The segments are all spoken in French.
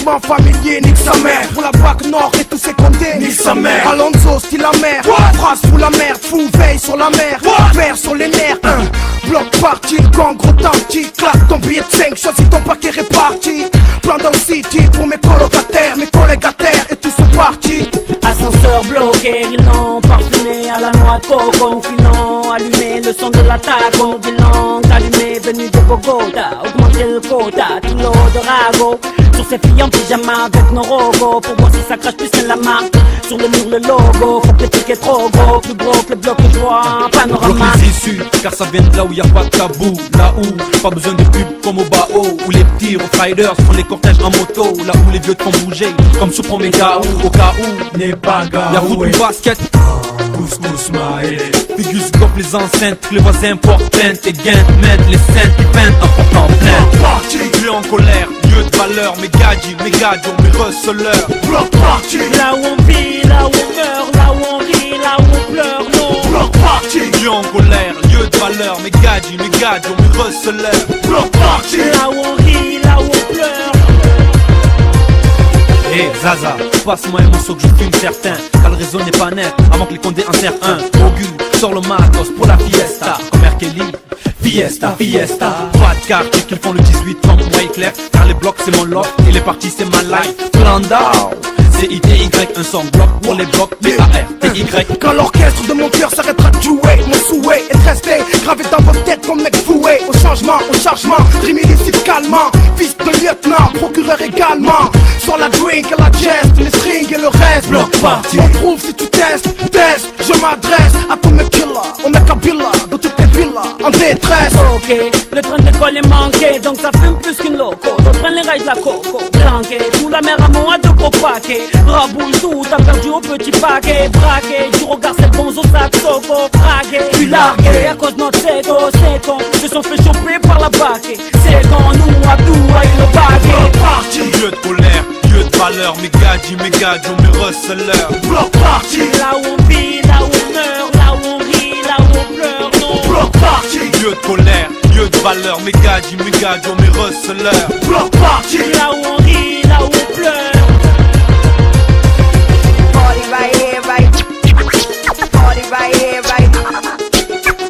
Lotissement familier, nique sa mère. Pour la BAC Nord et tous ses condés, nique sa mère. Alonso, style la mer, phrase sous la merde. Fou, veille sur la mer, vert sur les nerfs. Bloc parti, gang, gros tanky. Claque ton billet de 5, choisis ton paquet réparti. Plan dans le city pour mes colocataires, mes collègues à terre et tous sont partis. Ascenseur bloqué, rilant, parfumé à la noix de coco, filant, allumé le son de l'attaque, on dit langue allumé, venu de Bogota, augmenter le quota, kilo de rago, sur ces filles en pyjama avec nos rogos, pour voir si ça crache plus que la marque, sur le mur le logo, faut que le ticket trop gros, plus gros que le bloc que je vois, un panorama. Bloque les issues, car ça vient de là où y a pas de tabou, là où pas besoin de pub comme au Bao, où les petits riders font les cortèges en moto, là où les vieux te font bouger, comme sous Méga au cas où n'est pas gars. Y'a foot ou basket, couscous maïs, Figus gobe les enceintes, les voisins portent plainte et gain mettent les scènes qui peintent en portant plainte. Parti, lieu en colère, lieu de valeur, mes gadgets, mes receleurs. Bloc party, là où on vit, là où on meurt, là où on rit, là où on pleure, non. Bloc party, lieu en colère, lieu de valeur, mes gadgets, mes receleurs. Bloc party, là où on rit, là où on pleure. Hey Zaza, passe-moi un morceau que je fume certain, car le réseau n'est pas net avant que les condés en serrent un. Augu, sors le matos pour la fiesta, comme R. Kelly, fiesta, fiesta. Pas de quartier qu'ils font le 18 comme Wyclef, car les blocs c'est mon loft et les parties c'est ma life. Plan down, C-I-T-Y, un son bloc pour les blocs, B-A-R-T-Y. Quand l'orchestre de mon cœur s'arrêtera de jouer, mon souhait est de rester gravé dans votre tête comme mec voué. Au changement, au chargement, rime illicite calmant, fils de lieutenant, procureur également. Sur la drink et la jest, les strings et le reste. Bloc party, on trouve si tu testes, je m'adresse à tous mes killers, on met Kabila dans toutes les villas en détresse. Ok, le train d'école est manqué, donc ça fume plus qu'une loco. D'autres prennent les rails de la coco, planqué, tout la mer à mon à deux gros paquets. Rabouille tout, t'as perdu au petit paquet, braqué. Du regard c'est bon au sac soco, braqué. Puis largué, à cause de notre séco, c'est con. Ils se sont fait choper par la baquet. C'est quand nous à tout, à le paquet. party, lieu de colère, lieu de valeur, mes gadgets, mes receleurs. Bloc party, là où on vit, là où on meurt, là où on rit, là où on pleure, non. Bloc party, lieu de colère, lieu de valeur, mes gadgets, mes receleurs. Bloc party, là où on rit, là où on pleure. Party right here, right. Party right here, right.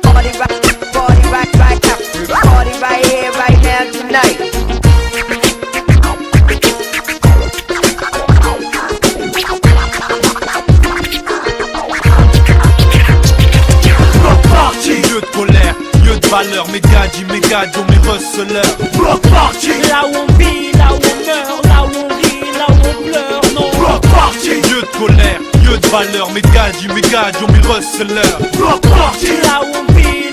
Party right now. Party right here, right now tonight. Lieu de colère, lieu de valeur, mes gadgets, mes receleurs. Bloc party, là où on vit, là où on meurt, là où on rit, là où on pleure, non. Bloc party, lieu de colère, lieu de valeur, mes gadgets, mes receleurs. Bloc party, là où on vit,